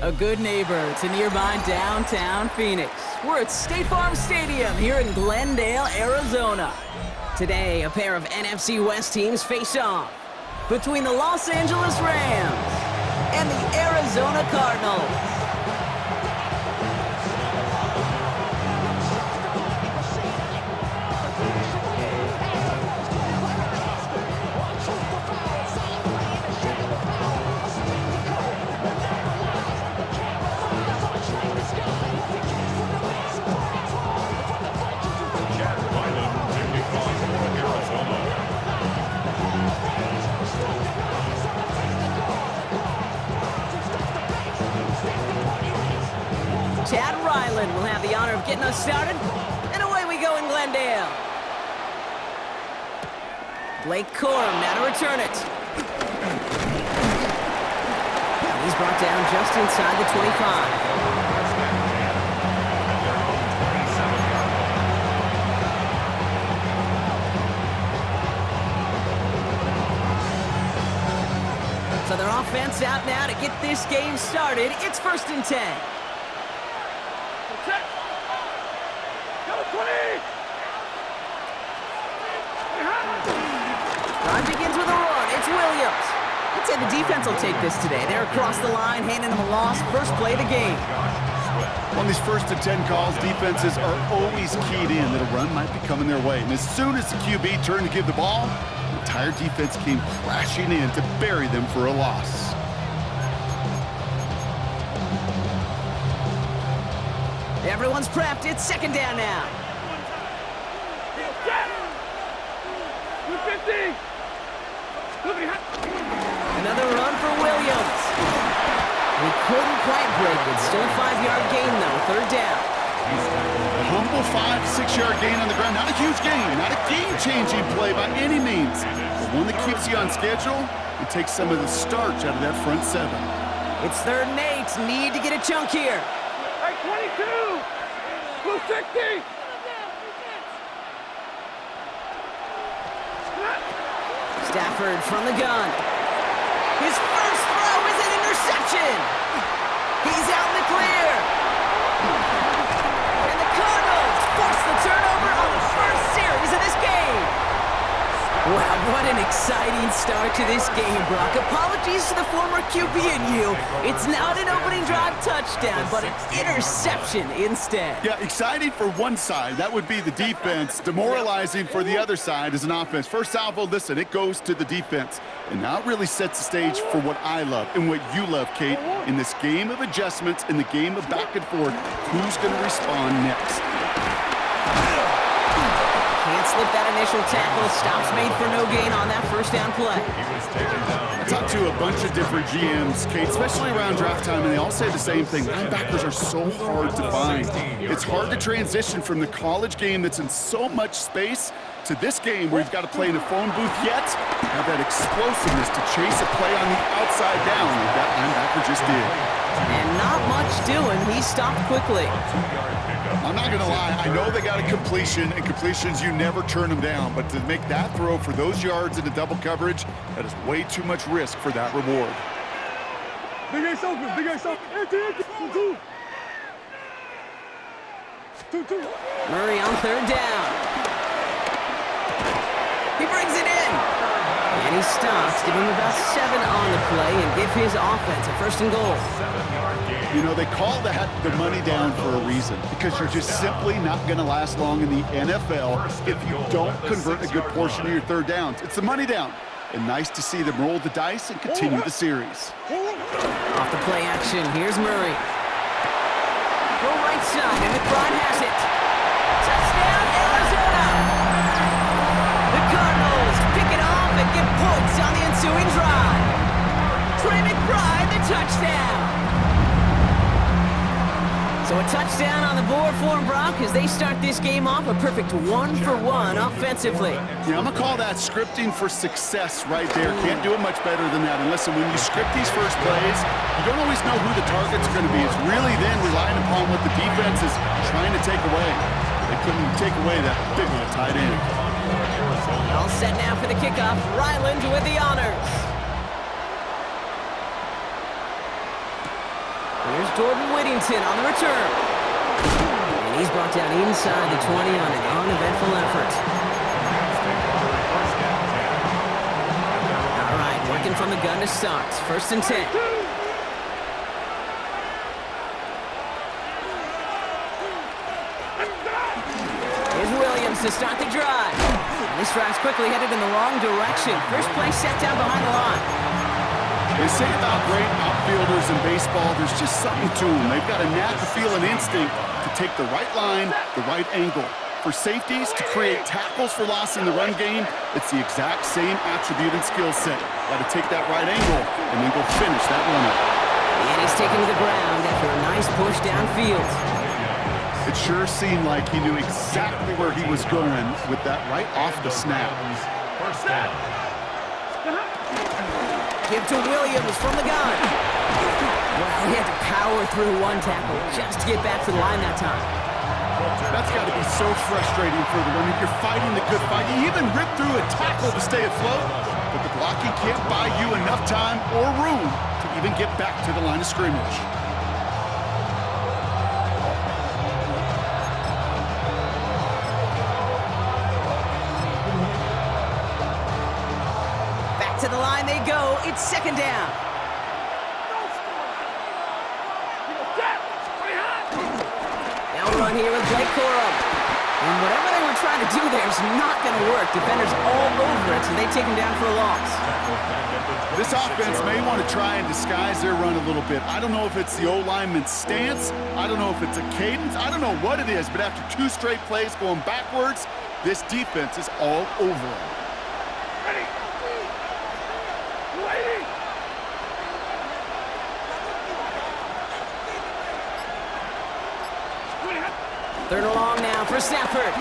A good neighbor to nearby downtown Phoenix. We're at State Farm Stadium here in Glendale, Arizona. Today, a pair of NFC West teams face off between the Los Angeles Rams and the Arizona Cardinals. Will have the honor of getting us started, and away we go in Glendale. Blake Corum now to return it. He's brought down just inside the 25. So their offense out now to get this game started. It's 1st and 10. Drive begins with a run. It's Williams. I'd say the defense will take this today. They're across the line, handing them a loss. First play of the game. On these 1st and 10 calls, defenses are always keyed in that a run might be coming their way. And as soon as the QB turned to give the ball, the entire defense came crashing in to bury them for a loss. Everyone's prepped. It's 2nd down now. Another run for Williams. He couldn't quite break it. Still a 5-yard gain, though. 3rd down. A humble 5 to 6-yard gain on the ground. Not a huge gain. Not a game-changing play by any means. But one that keeps you on schedule and takes some of the starch out of that front 7. It's 3rd and 8. Need to get a chunk here. Hey, 22! Blue 60! Stafford from the gun. His first throw is an interception. He's out in the clear. And the Cardinals force the turnover on the first series of this game. Wow, what an exciting start to this game, Brock. Apologies to the former QB and you. It's not an opening drive touchdown, but an interception instead. Yeah, exciting for one side. That would be the defense. Demoralizing for the other side as an offense. First salvo, listen, it goes to the defense. And now it really sets the stage for what I love and what you love, Kate, in this game of adjustments, in the game of back and forth. Who's going to respond next? Can't slip that initial tackle. Stops made for no gain on that 1st down play. I talked to a bunch of different GMs, Kate, especially around draft time, and they all say the same thing. Linebackers are so hard to find. It's hard to transition from the college game that's in so much space to this game where you've got to play in a phone booth, yet have that explosiveness to chase a play on the outside down like that linebacker just did. And not much doing. He stopped quickly. I'm not going to lie. I know they got a completion, and completions, you never turn them down. But to make that throw for those yards into double coverage, that is way too much risk for that reward. Big Ace open. Big Ace open. Empty. Two. Murray on 3rd down. He brings it in. And he stops. Give him about 7 on the play and give his offense a 1st and goal. You know, they call that the money down for a reason, because you're just simply not going to last long in the NFL if you don't convert a good portion of your 3rd downs. It's the money down. And nice to see them roll the dice and continue the series. Off the play action, here's Murray. Go right side, and McBride has it. Touchdown, Arizona! The Cardinals pick it off and get points on the ensuing drive. Trey McBride, the touchdown. So a touchdown on the board for them, Brock, as they start this game off a perfect 1-for-1 offensively. Yeah, I'm going to call that scripting for success right there. Can't do it much better than that. And listen, when you script these first plays, you don't always know who the target's going to be. It's really then relying upon what the defense is trying to take away. They couldn't take away that big old tight end. All set now for the kickoff. Ryland with the honors. Here's Jordan Whittington on the return. And he's brought down inside the 20 on an uneventful effort. All right, working from the gun to start. 1st and 10. Here's Williams to start the drive. And this drive's quickly headed in the wrong direction. First play set down behind the line. They say about great outfielders in baseball, there's just something to them. They've got a knack, a feel, and instinct to take the right line, the right angle. For safeties, to create tackles for loss in the run game, it's the exact same attribute and skill set. Got to take that right angle and then go finish that runner. And he's taken to the ground after a nice push downfield. It sure seemed like he knew exactly where he was going with that right off the snap. First down. Give to Williams from the gun. Well, he had to power through one tackle just to get back to the line that time. That's got to be so frustrating for the runner. You're fighting the good fight. You even rip through a tackle to stay afloat, but the blocking can't buy you enough time or room to even get back to the line of scrimmage. To the line they go. It's 2nd down. Now a run here with Blake Corum. And whatever they were trying to do there is not going to work. Defenders all over it, so they take him down for a loss. This offense may want to try and disguise their run a little bit. I don't know if it's the O-lineman's stance. I don't know if it's a cadence. I don't know what it is, but after 2 straight plays going backwards, this defense is all over them. Ready. 3rd and long now for Stafford.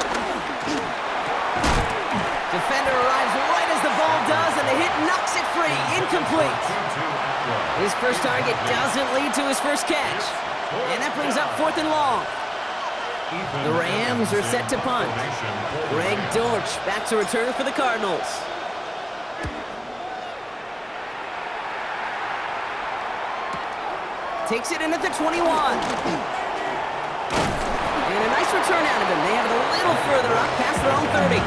Defender arrives right as the ball does, and the hit knocks it free. Incomplete. His first target doesn't lead to his first catch. And that brings up 4th and long. The Rams are set to punt. Greg Dortch back to return for the Cardinals. Takes it in at the 21. And a nice return out of him. They have it a little further up past their own 30.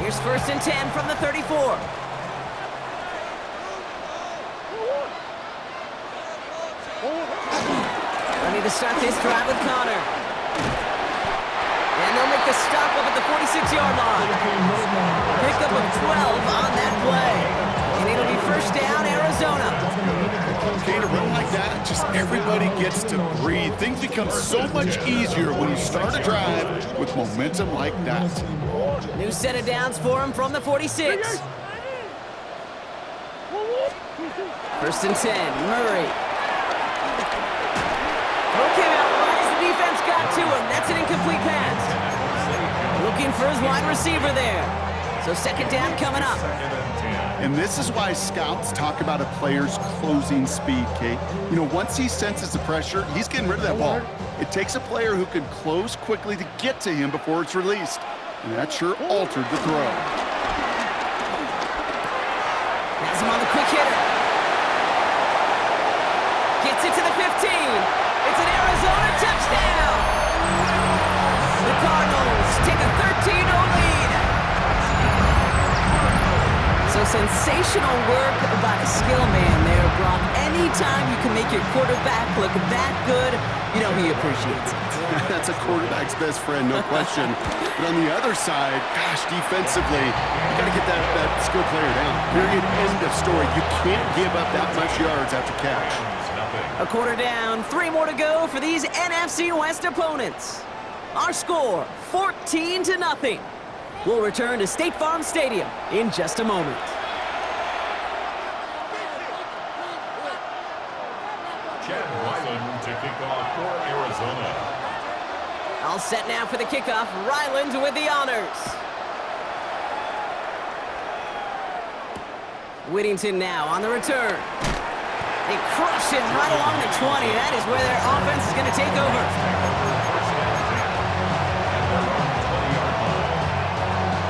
Here's 1st and 10 from the 34. Ready to start this drive with Connor. And they'll make the stop up at the 46-yard line. Pickup of 12 on that play. And it'll be 1st down, Arizona. Okay, to run like that, just everybody gets to breathe. Things become so much easier when you start a drive with momentum like that. New set of downs for him from the 46. 1st and 10, Murray. Okay, out right as the defense got to him. That's an incomplete pass. Looking for his wide receiver there. So 2nd down coming up. And this is why scouts talk about a player's closing speed, Kate. You know, once he senses the pressure, he's getting rid of that ball. It takes a player who can close quickly to get to him before it's released. And that sure altered the throw. Has him on the quick hitter. Gets it to the 15. It's an Arizona touchdown. The Cardinals take a 13-0 lead. So sensational work by the skill man there, Brock. Anytime you can make your quarterback look that good, you know he appreciates it. That's a quarterback's best friend, no question. But on the other side, gosh, defensively, you got to get that skill player down. Period, end of story. You can't give up that much yards after catch. A quarter down, 3 more to go for these NFC West opponents. Our score, 14-0. We'll return to State Farm Stadium in just a moment. Chad Ryland to kick off for Arizona. All set now for the kickoff. Ryland with the honors. Whittington now on the return. They crush him right along the 20. That is where their offense is going to take over.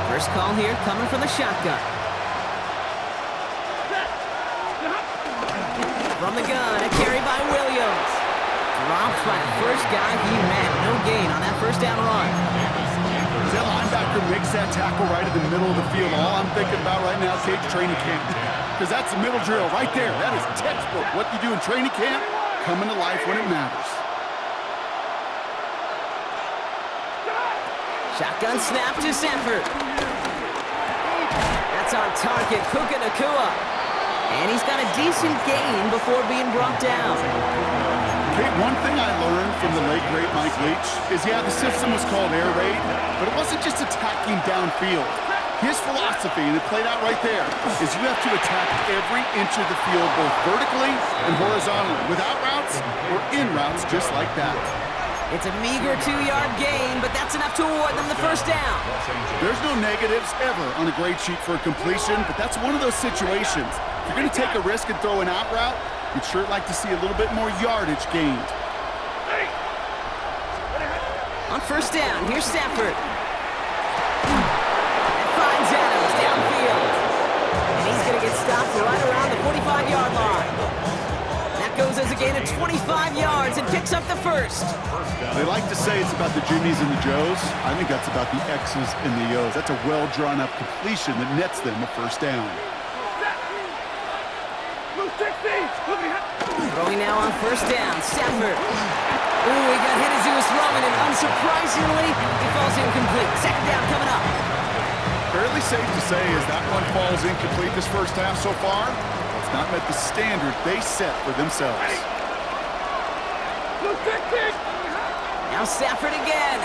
First call here coming from the shotgun. From the gun, a carry by Williams. Dropped by the first guy he met. No gain on that first down run. That linebacker makes that tackle right in the middle of the field. All I'm thinking about right now, Cage, training camp. Because that's the middle drill right there. That is textbook. What you do in training camp, coming to life when it matters. Shotgun snap to Sanford. That's on target, Puka Nacua. And he's got a decent gain before being brought down. Okay, one thing I learned from the late, great Mike Leach is, yeah, the system was called air raid, but it wasn't just attacking downfield. His philosophy, and it played out right there, is you have to attack every inch of the field, both vertically and horizontally, without routes or in routes just like that. It's a meager 2-yard gain, but that's enough to award them the first down. There's no negatives ever on a grade sheet for a completion, but that's one of those situations. If you're going to take a risk and throw an out route, you'd sure like to see a little bit more yardage gained. On first down, here's Stafford. Finds Adams downfield. And he's going to get stopped right around the 45-yard line. That goes as a gain of 25 yards and picks up the first. They like to say it's about the Jimmies and the Joes. I think that's about the X's and the O's. That's a well-drawn-up completion that nets them a first down. Throwing now on first down, Stafford. Ooh, he got hit as he was throwing, and unsurprisingly, he falls incomplete. Second down coming up. Fairly safe to say as that one falls incomplete this first half so far, it's not met the standard they set for themselves. Now Stafford again.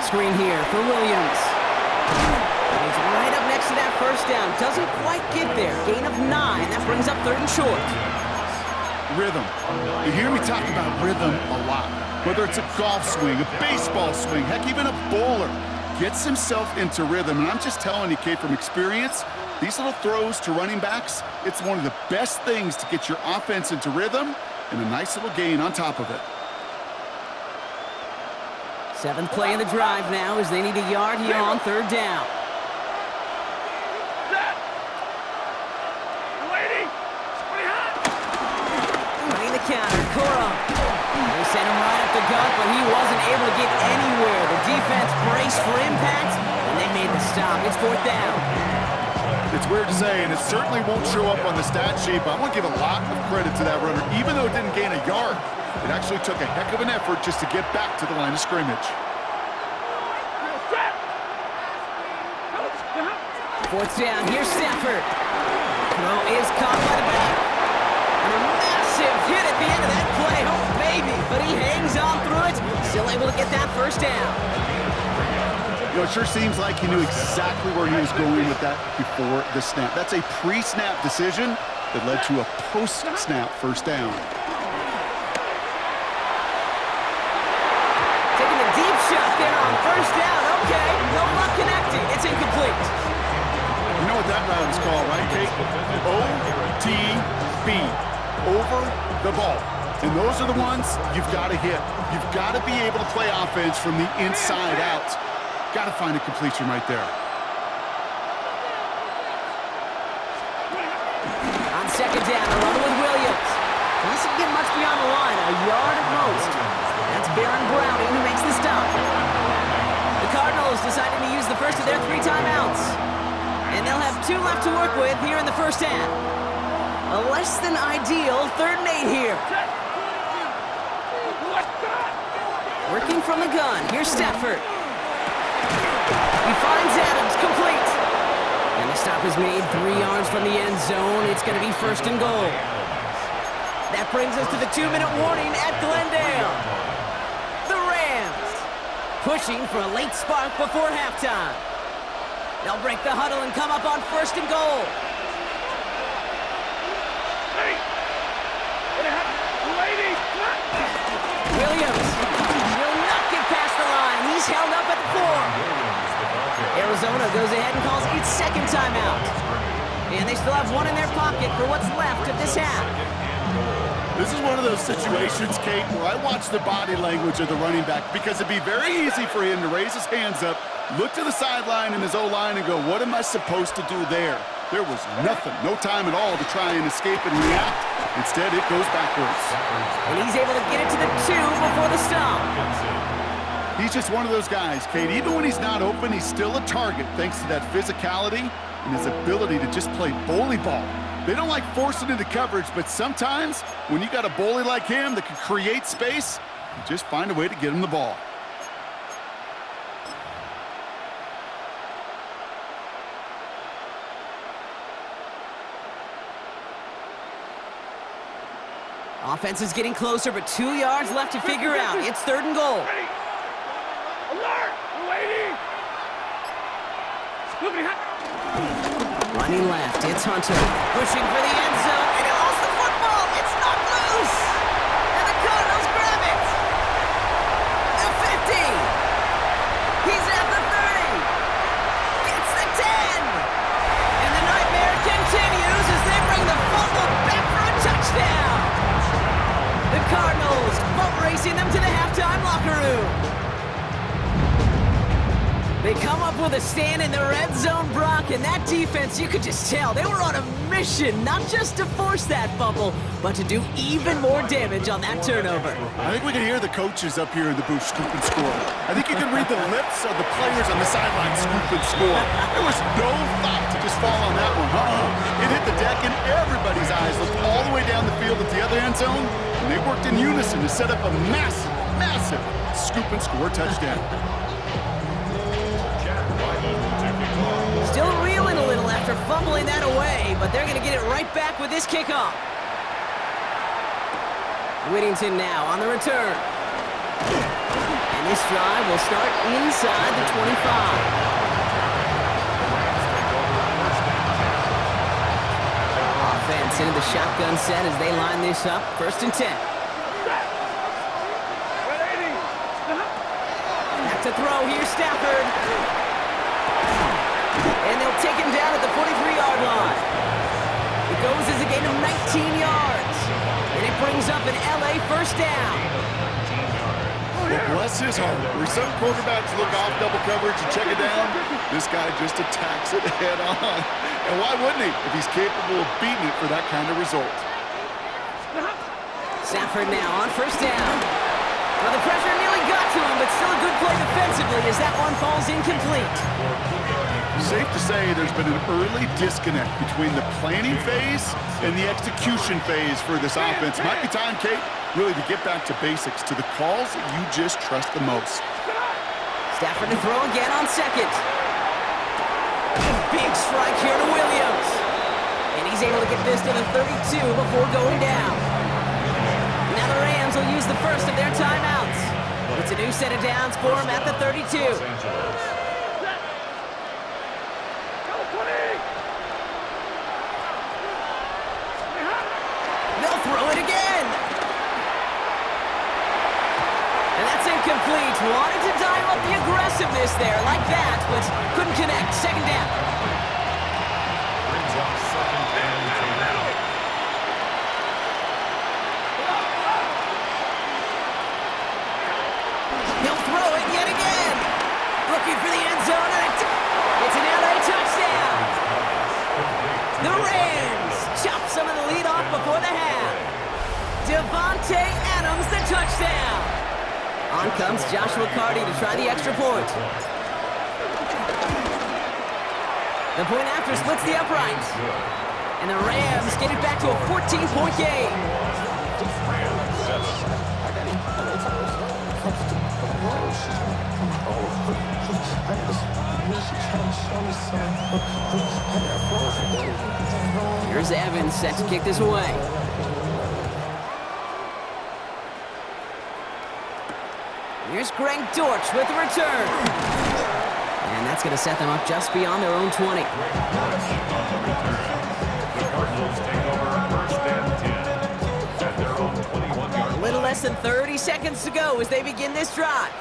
Screen here for Williams. He's right up next to that first down. Doesn't quite get there. Gain of 9. That brings up 3rd and short. Rhythm. You hear me talk about rhythm a lot. Whether it's a golf swing, a baseball swing, heck, even a bowler gets himself into rhythm. And I'm just telling you, Kate, from experience, these little throws to running backs, it's one of the best things to get your offense into rhythm and a nice little gain on top of it. 7th play of the drive now as they need a yard here on 3rd down. Running the counter, Corum. They sent him right up the gut, but he wasn't able to get anywhere. The defense braced for impact, and they made the stop. It's 4th down. It's weird to say, and it certainly won't show up on the stat sheet, but I want to give a lot of credit to that runner. Even though it didn't gain a yard, it actually took a heck of an effort just to get back to the line of scrimmage. 4th down, here's Stafford. Throw is caught by the back. And a massive hit at the end of that play. Oh, baby. But he hangs on through it. Still able to get that first down. You know, it sure seems like he knew exactly where he was going with that before the snap. That's a pre-snap decision that led to a post-snap first down. Taking a deep shot there on first down. Okay, no luck connecting. It's incomplete. You know what that route is called, right, Kate? OTB, over the ball. And those are the ones you've got to hit. You've got to be able to play offense from the inside out. Got to find a completion right there. On 2nd down, a run with Williams. Doesn't get much beyond the line, a yard at most. That's Baron Browning who makes the stop. The Cardinals deciding to use the first of their 3 timeouts. And they'll have 2 left to work with here in the first half. A less than ideal 3rd and 8 here. Working from the gun, here's Stafford. He finds Adams, complete. And the stop is made 3 yards from the end zone. It's going to be 1st and goal. That brings us to the 2-minute warning at Glendale. The Rams pushing for a late spark before halftime. They'll break the huddle and come up on 1st and goal. Williams will not get past the line. He's held up at the 4. Arizona goes ahead and calls its 2nd timeout. And they still have one in their pocket for what's left of this half. This is one of those situations, Kate, where I watch the body language of the running back because it'd be very easy for him to raise his hands up, look to the sideline in his O-line and go, what am I supposed to do there? There was nothing, no time at all to try and escape and react. Instead, it goes backwards. And he's able to get it to the 2 before the stop. He's just one of those guys, Kate. Even when he's not open, he's still a target thanks to that physicality and his ability to just play bully ball. They don't like forcing into coverage, but sometimes when you got a bully like him that can create space, you just find a way to get him the ball. Offense is getting closer, but 2 yards left to figure out. It's 3rd and goal. Alert! Waiting! Running left, it's Hunter. Pushing for the end zone, and he lost the football. It's knocked loose. And the Cardinals grab it. The 50. He's at the 30. Gets the 10. And the nightmare continues as they bring the fumble back for a touchdown. The Cardinals boat racing them to the halftime locker room. They come up with a stand in the red zone, Brock, and that defense, you could just tell, they were on a mission, not just to force that fumble, but to do even more damage on that turnover. I think we can hear the coaches up here in the booth scoop and score. I think you can read the lips of the players on the sideline scoop and score. There was no thought to just fall on that one. It hit the deck, and everybody's eyes looked all the way down the field at the other end zone, and they worked in unison to set up a massive, massive scoop and score touchdown. Still reeling a little after fumbling that away, but they're going to get it right back with this kickoff. Whittington now on the return. And this drive will start inside the 25. Offense into the shotgun set as they line this up. 1st and 10. Back to throw. Here's Stafford. And they'll take him down at the 43-yard line. It goes as a gain of 19 yards. And it brings up an LA 1st down. Well, bless his heart. Where some quarterbacks look off double coverage and check it down, this guy just attacks it head on. And why wouldn't he if he's capable of beating it for that kind of result? Stafford now on 1st down. Well, the pressure nearly got to him, but still a good play defensively as that one falls incomplete. Safe to say there's been an early disconnect between the planning phase and the execution phase for this offense. Might be time, Kate, really to get back to basics, to the calls that you just trust the most. Stafford to throw again on 2nd. Big strike here to Williams. And he's able to get this to the 32 before going down. Now the Rams will use the first of their timeouts. It's a new set of downs for them at the 32. Incomplete. Wanted to dial up the aggressiveness there like that, but couldn't connect. 2nd down. Brings up 2nd and 2. He'll throw it yet again. Looking for the end zone, and it's an LA touchdown. The Rams chop some of the lead off before the half. Devontae Adams, the touchdown. On comes Joshua Carty to try the extra point. The point after splits the uprights. And the Rams get it back to a 14-point game. Here's Evans set to kick this away. Here's Greg Dortch with the return. And that's going to set them up just beyond their own 20. The Cardinals take over 1st and 10 at their own 21-yard line. A little less than 30 seconds to go as they begin this drive.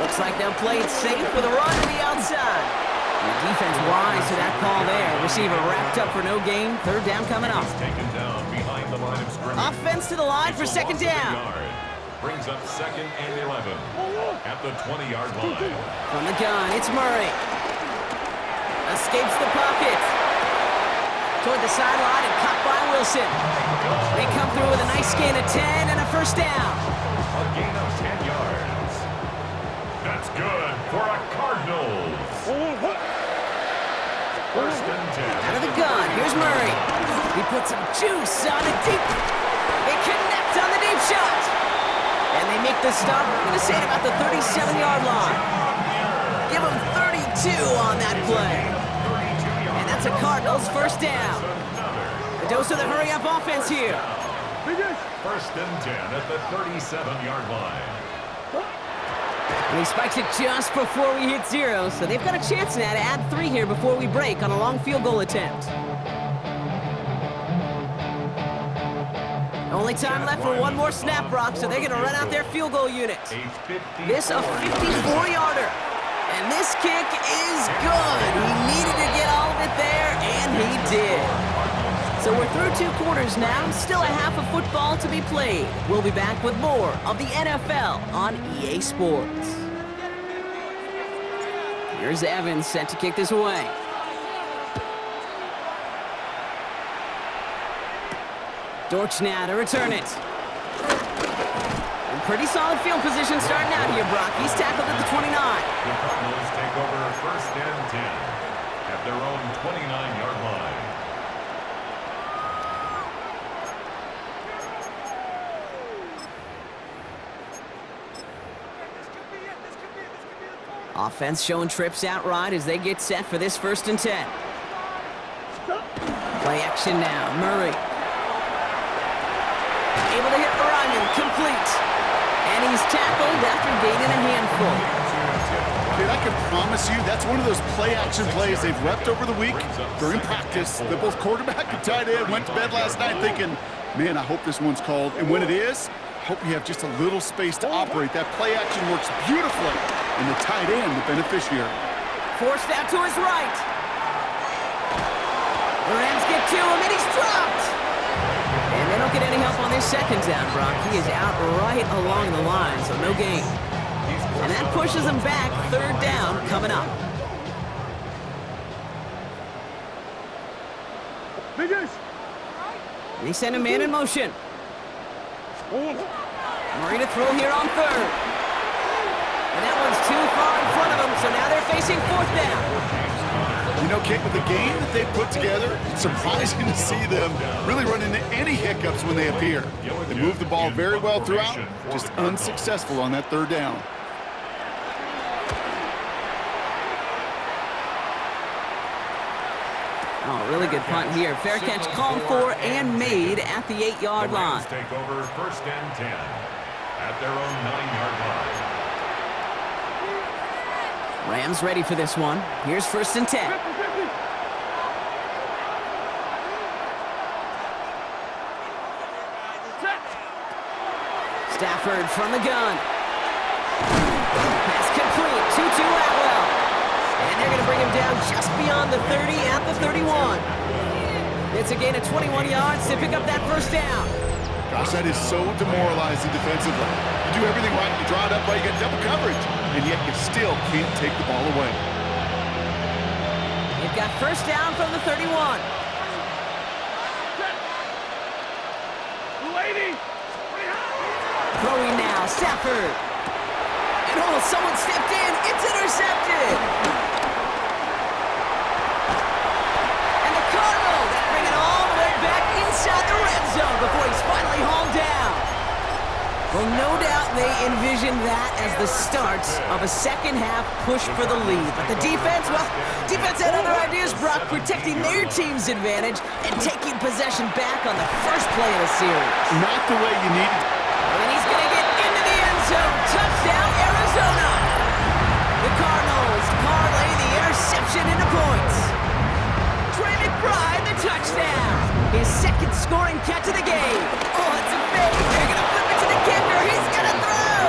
Looks like they'll play it safe with a run to the outside. And the defense wise to that call there. Receiver wrapped up for no gain. Third down coming up. Taken down behind the line of scrimmage. Offense to the line for second down. Brings up 2nd and 11 at the 20-yard line. From the gun, it's Murray. Escapes the pocket. Toward the sideline and caught by Wilson. They come through with a nice gain of 10 and a first down. A gain of 10 yards. That's good for a Cardinals. First and 10. Out of the gun, here's Murray. He puts some juice on it deep. They connect on the deep shot. And they make the stop. I'm going to say it about the 37-yard line. Give them 32 on that play. And that's a Cardinals first down. A dose of the hurry-up offense here. First and 10 at the 37-yard line. And he spikes it just before we hit 0, so they've got a chance now to add 3 here before we break on a long field goal attempt. Only time left for one more snap, Brock, so they're going to run out their field goal unit. This a 54-yarder. And this kick is good. He needed to get all of it there, and he did. So we're through 2 quarters now. Still a half of football to be played. We'll be back with more of the NFL on EA Sports. Here's Evans set to kick this away. Dortch now to return it. And pretty solid field position starting out here, Brock. He's tackled at the 29. The Cardinals take over first and 10 at their own 29-yard line. Offense showing trips out right as they get set for this first and 10. Play action now. Murray. Able to hit Ryman, complete. And he's tackled after gaining a handful. Kid, I can promise you that's one of those play-action plays they've repped over the week during practice. That both quarterback and tight end went to bed last night thinking, man, I hope this one's called. And when it is, I hope we have just a little space to operate. That play-action works beautifully. And the tight end, the beneficiary. Forced out to his right. The Rams get to him, and he's dropped. And they don't get any help on this second down, Brock. He is out right along the line, so no gain. And that pushes him back. Third down coming up. And he sent a man in motion. Murray to throw here on third. And that one's too far in front of them, so now they're facing fourth down. You know, Kate, with the game that they've put together, it's surprising to see them really run into any hiccups when they appear. They move the ball very well throughout, just unsuccessful on that third down. Oh, really good punt here. Fair catch called for and made at the 8-yard line. Take over first and 10 at their own 9-yard line. Rams ready for this one. Here's first and 10. Stafford from the gun. Pass complete. 2-2 Atwell. And they're going to bring him down just beyond the 30 at the 31. It's a gain of 21 yards to pick up that first down. Gosh, that is so demoralizing defensively. You do everything right, you draw it up right, you get double coverage, and yet you still can't take the ball away. They've got first down from the 31. Throwing now, Stafford. And oh, someone stepped in. It's intercepted. And the Cardinals bring it all the way back inside the red zone before he's finally hauled down. Well, no doubt they envisioned that as the start of a second-half push for the lead. But the defense, well, defense had other ideas, Brock, protecting their team's advantage and taking possession back on the first play of the series. Not the way you needed. And he's going to get into the end zone. Touchdown, Arizona. The Cardinals parlay the interception into points. Trey McBride, the touchdown. His second scoring catch of the game. Oh, it's a fake. They're going to flip it to the kicker. He's going to throw.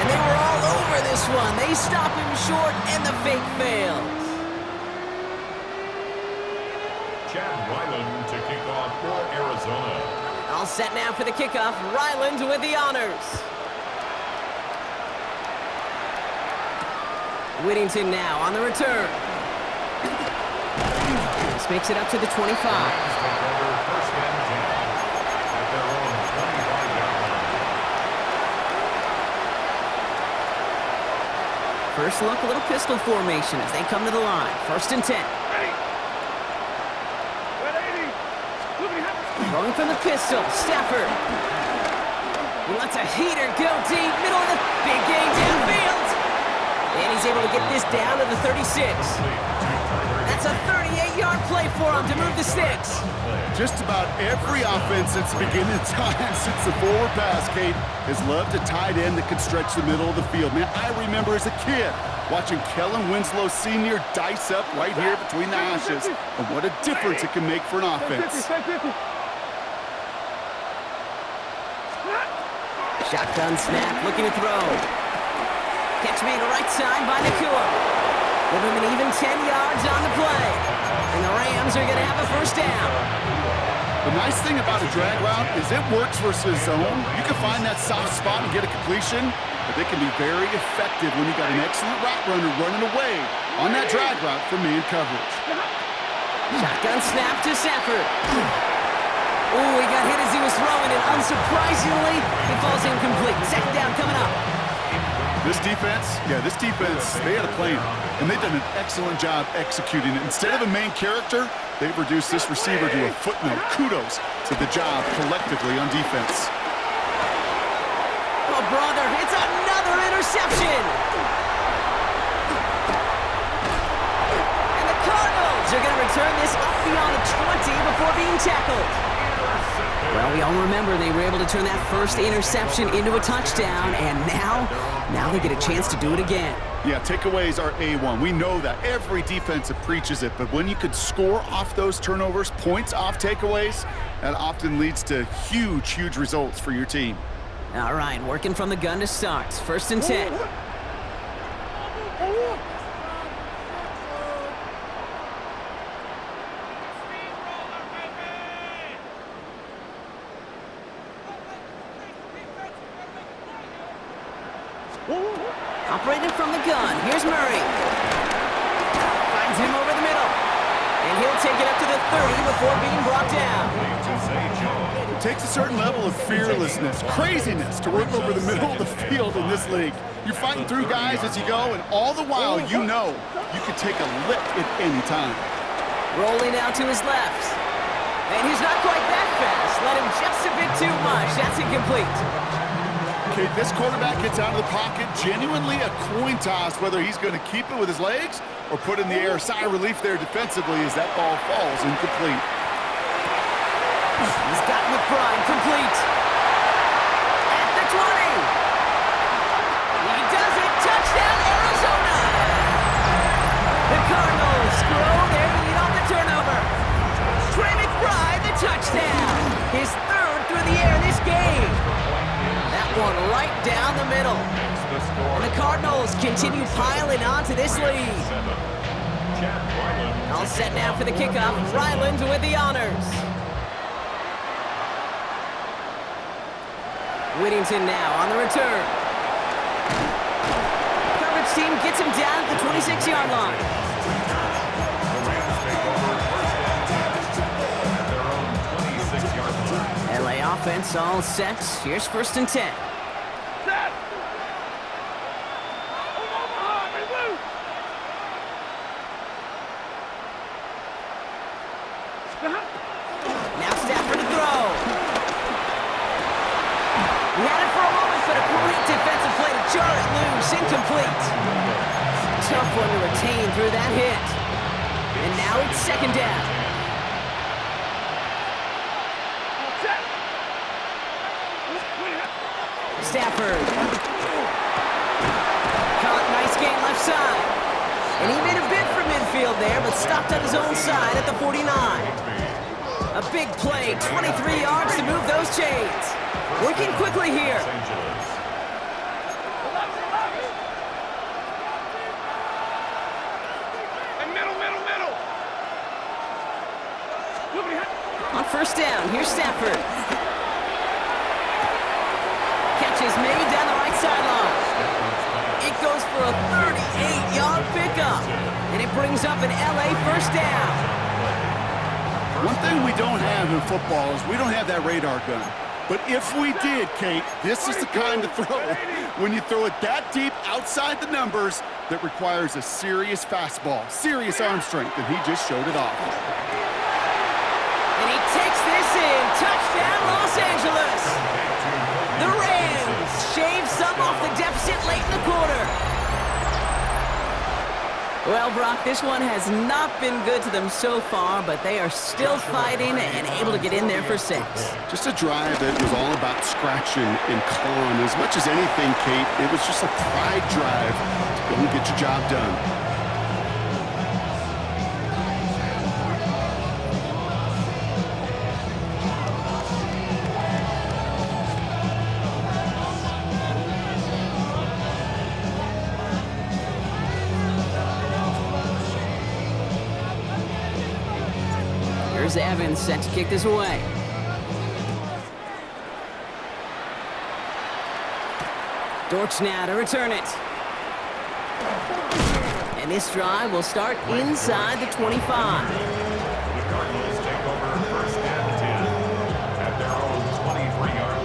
And they were all over this one. They stop him short, and the fake fails. Chad Ryland to kick off for Arizona. All set now for the kickoff. Ryland with the honors. Whittington now on the return. This makes it up to the 25. First look, a little pistol formation as they come to the line. 1st and 10. Going from the pistol, Stafford. He lets a heater go deep, middle of the big game downfield. And he's able to get this down to the 36. That's a 38-yard play for him to move the sticks. Just about every offense that's beginning time since the forward pass, Kate, has loved a tight end that can stretch the middle of the field. Man, I remember as a kid watching Kellen Winslow Sr. dice up right here between the hashes, and what a difference it can make for an offense. Shotgun snap, looking to throw. Catch made right side by Nakua. Give him an even 10 yards on the play. And the Rams are going to have a 1st down. The nice thing about a drag route is it works versus zone. You can find that soft spot and get a completion, but they can be very effective when you got an excellent route runner running away on that drag route for man coverage. Shotgun snap to Stafford. Oh, he got hit as he was throwing it. Unsurprisingly, he falls incomplete. 2nd down coming up. This defense, they had a plan, and they've done an excellent job executing it. Instead of a main character, they've reduced this receiver to a footnote. Kudos to the job collectively on defense. Oh, brother, it's another interception. And the Cardinals are going to return this up beyond the 20 before being tackled. Well, we all remember they were able to turn that first interception into a touchdown, and now they get a chance to do it again. Yeah, takeaways are A1. We know that. Every defensive preaches it, but when you could score off those turnovers, points off takeaways, that often leads to huge results for your team. All right, working from the gun to start. 1st and 10. Operated from the gun. Here's Murray. Finds him over the middle. And he'll take it up to the 30 before being brought down. It takes a certain level of fearlessness, craziness to work over the middle of the field in this league. You're fighting through guys as you go, and all the while you know you can take a lick at any time. Rolling out to his left. And he's not quite that fast. Let him just a bit too much. That's incomplete. Okay, this quarterback gets out of the pocket, genuinely a coin toss whether he's going to keep it with his legs or put in the air. Sigh of relief there defensively as that ball falls incomplete. He's got McBride complete. At the 20. He does it. Touchdown, Arizona. The Cardinals grow their lead on the turnover. Trey McBride, the touchdown. His 3rd through the air this game. One right down the middle. And the Cardinals continue piling on to this lead. All set now for the kickoff. Ryland with the honors. Whittington now on the return. Coverage team gets him down at the 26-yard line. LA offense all set. Here's 1st and 10. Now Stafford to throw. He had it for a moment, but a great defensive play to jar it loose. Incomplete. Tough one to retain through that hit. And now it's 2nd down. Stafford. Caught, nice gain left side. And he made a bid for midfield there, but stopped on his own side at the 49. A big play, 23 yards to move those chains. Working quickly here. Here's Stafford. Catch is made down the right sideline. It goes for a 38-yard pickup. And it brings up an LA first down. One thing we don't have in football is we don't have that radar gun. But if we did, Kate, this is the kind of throw, when you throw it that deep outside the numbers, that requires a serious fastball, serious arm strength, and he just showed it off. And he takes this in. Touchdown, Los Angeles. The Rams shave some off the deficit late in the quarter. Well, Brock, this one has not been good to them so far, but they are still fighting and able to get in there for 6. Just a drive that was all about scratching and clawing. As much as anything, Kate, it was just a pride drive to go and get your job done. Here's Evans set to kick this away. Dortch now to return it. And this drive will start inside the 25. The Cardinals take over first and 10 at their own 23-yard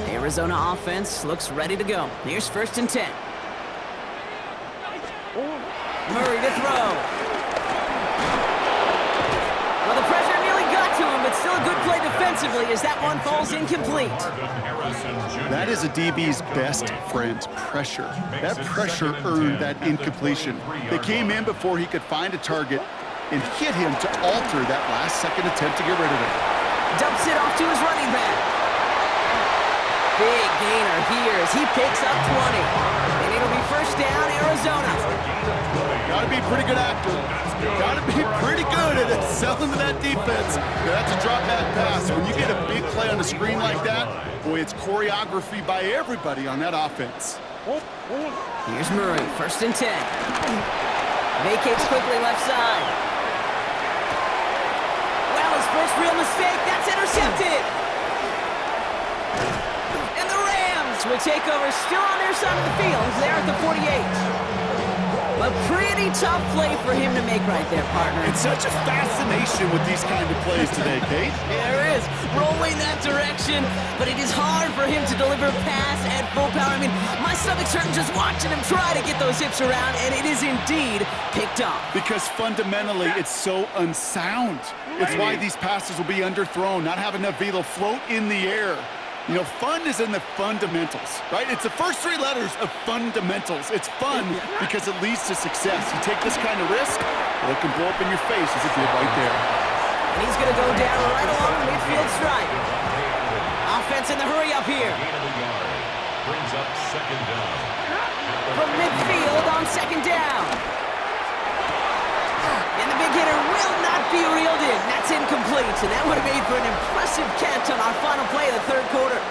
line. Arizona offense looks ready to go. Here's first and 10. Murray to throw. Well, the pressure nearly got to him, but still a good play defensively as that one falls incomplete. That is a DB's best friend, pressure. That pressure earned that incompletion. They came in before he could find a target and hit him to alter that last-second attempt to get rid of it. Dumps it off to his running back. Big gainer here as he picks up 20. And it'll be first down, Arizona. Got to be a pretty good actor. Got to be pretty good at selling to that defense. That's a drop-back pass. When you get a big play on the screen like that, boy, it's choreography by everybody on that offense. Here's Murray, first and 10. Vacates quickly left side. Well, his first real mistake, that's intercepted. And the Rams will take over still on their side of the field. They're at the 48. A pretty tough play for him to make right there, partner. It's such a fascination with these kind of plays today, Kate. There is. Rolling that direction, but it is hard for him to deliver a pass at full power. I mean, my stomach's hurting just watching him try to get those hips around, and it is indeed picked off. Because fundamentally, it's so unsound. It's why these passes will be underthrown, not have enough velo, float in the air. You know, fun is in the fundamentals, right? It's the first 3 letters of fundamentals. It's fun because it leads to success. You take this kind of risk, well, it can blow up in your face as it did right there. And he's going to go down right along the midfield stripe. Offense in the hurry up here. Brings up second down. From midfield on second down. And the big hitter will not be reeled in. That's incomplete. And that would have made for an impressive catch on our final play of the third quarter.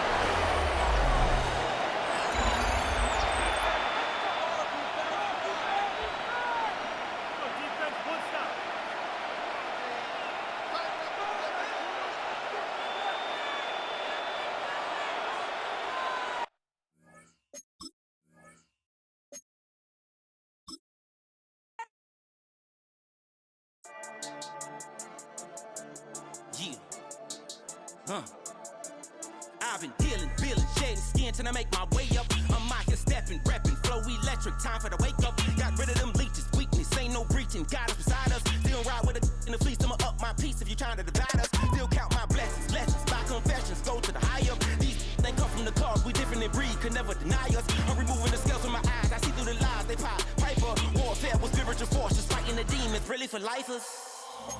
I've been dealing, feeling, shedding skin till I make my way up. I'm out here stepping, repping, flow electric, time for the wake up. Got rid of them leeches, weakness, ain't no breaching. God is beside us, still ride with a in the fleece. I'ma up my piece if you trying to divide us. Still count my blessings, lessons, my confessions, go to the high up. These they come from the cause, we different in breed, could never deny us. I'm removing the scales from my eyes, I see through the lies they pop. Piper, warfare with spiritual force, just fighting the demons, really for lifers.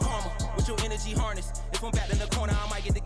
Karma, with your energy harness. If I'm back in the corner, I might get the